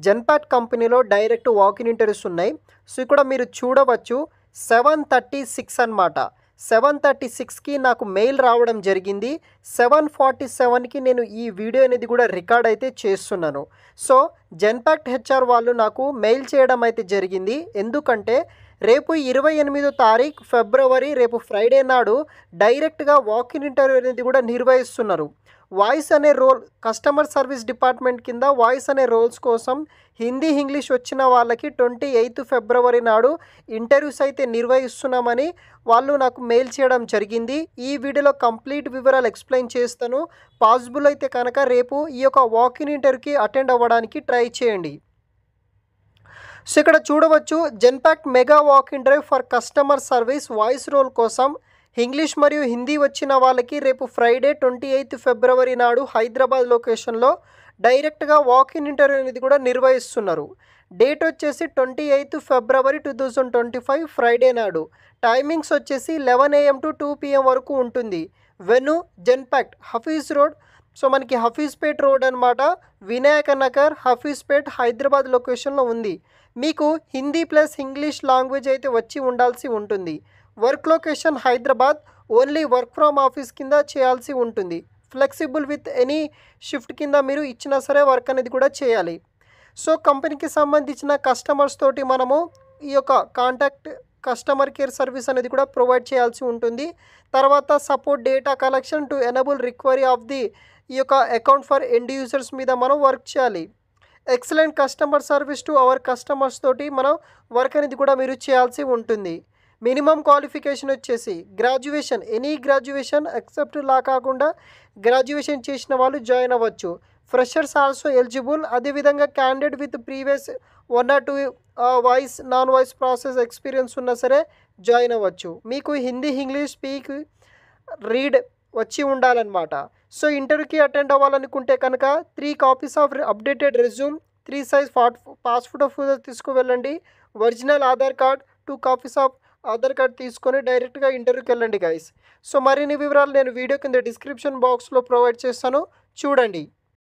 Genpact కంపెనీలో direct walk-in interviews ఉన్నాయి. So ఇక్కడ మీరు చూడవచ్చు 7:36 అన్నమాట. 7:36కి నాకు మెయిల్ రావడం జరిగింది. 7:47కి నేను ఈ వీడియో అనేది కూడా రికార్డ్ అయితే చేస్తున్నాను. సో జెన్పాక్ట్ హెచ్ఆర్ వాళ్ళు నాకు మెయిల్ చేయడం అయితే జరిగింది. ఎందుకంటే రేపు 28వ తారీఖు ఫిబ్రవరి రేపు ఫ్రైడే నాడు డైరెక్ట్గా వాకిన్ ఇంటర్వ్యూ అనేది కూడా నిర్వహిస్తున్నారు. వాయిస్ అనే రోల్ కస్టమర్ సర్వీస్ డిపార్ట్మెంట్ కింద వాయిస్ అనే రోల్స్ కోసం హిందీ ఇంగ్లీష్ వచ్చిన వాళ్ళకి 28 ఫిబ్రవరి నాడు ఇంటర్వ్యూస్ అయితే నిర్వహిస్తున్నామని వాళ్ళు నాకు మెయిల్ చేయడం జరిగింది. ఈ వీడియోలో కంప్లీట్ వివరాలు ఎక్స్ప్లెయిన్ చేస్తాను. పాసిబుల్ అయితే కనుక రేపు ఈ యొక్క వాకిన్ ఇంటర్వ్యూకి అటెండ్ అవ్వడానికి ట్రై చేయండి. సో ఇక్కడ చూడవచ్చు Genpact mega walk in drive for customer service voice role కోసం ఇంగ్లీష్ మరియు హిందీ వచ్చిన వాళ్ళకి రేపు ఫ్రైడే 28 ఫిబ్రవరి నాడు హైదరాబాద్ లొకేషన్లో డైరెక్ట్గా వాకిన్ ఇంటర్వ్యూ అనేది కూడా నిర్వహిస్తున్నారు. డేట్ వచ్చేసి 28 ఫిబ్రవరి 2025 ఫ్రైడే నాడు. టైమింగ్స్ వచ్చేసి 11 AM to 2 PM వరకు ఉంటుంది. వెను జెన్పాక్ట్ హఫీజ్ రోడ్. సో మనకి హఫీజ్పేట్ రోడ్ అనమాట. వినాయక నగర్ హఫీజ్పేట్ హైదరాబాద్ లొకేషన్లో ఉంది. మీకు హిందీ ప్లస్ ఇంగ్లీష్ లాంగ్వేజ్ అయితే వచ్చి ఉండాల్సి ఉంటుంది. Work location Hyderabad. Only work from office కింద చేయాల్సి ఉంటుంది. ఫ్లెక్సిబుల్ విత్ ఎనీ షిఫ్ట్ కింద మీరు ఇచ్చినా సరే వర్క్ అనేది కూడా చేయాలి. సో కంపెనీకి సంబంధించిన కస్టమర్స్ తోటి మనము ఈ యొక్క కాంటాక్ట్ కస్టమర్ కేర్ సర్వీస్ అనేది కూడా ప్రొవైడ్ చేయాల్సి ఉంటుంది. తర్వాత support data collection to enable recovery of the ఈ యొక్క అకౌంట్ ఫర్ ఎండ్ యూజర్స్ మీద మనం వర్క్ చేయాలి. Excellent customer service to our customers తోటి మనం వర్క్ అనేది కూడా మీరు చేయాల్సి ఉంటుంది. మినిమం క్వాలిఫికేషన్ వచ్చేసి graduation, any graduation except law కాకుండా గ్రాడ్యుయేషన్ చేసిన వాళ్ళు జాయిన్ అవ్వచ్చు. Freshers also eligible. అదేవిధంగా candidate with previous 1 or 2 voice non voice process experience ఉన్నా సరే జాయిన్ అవ్వచ్చు. మీకు హిందీ ఇంగ్లీష్ స్పీక్ రీడ్ వచ్చి ఉండాలన్నమాట. సో ఇంటర్వ్యూకి అటెండ్ అవ్వాలనుకుంటే కనుక 3 copies of updated resume, 3 size passport photo తీసుకువెళ్ళండి. Original Aadhaar card, 2 copies of Aadhaar card తీసుకొని డైరెక్ట్గా ఇంటర్వ్యూకి వెళ్ళండి గైస్. సో మరిన్ని వివరాలు నేను వీడియో కింద డిస్క్రిప్షన్ బాక్స్లో ప్రొవైడ్ చేస్తాను, చూడండి.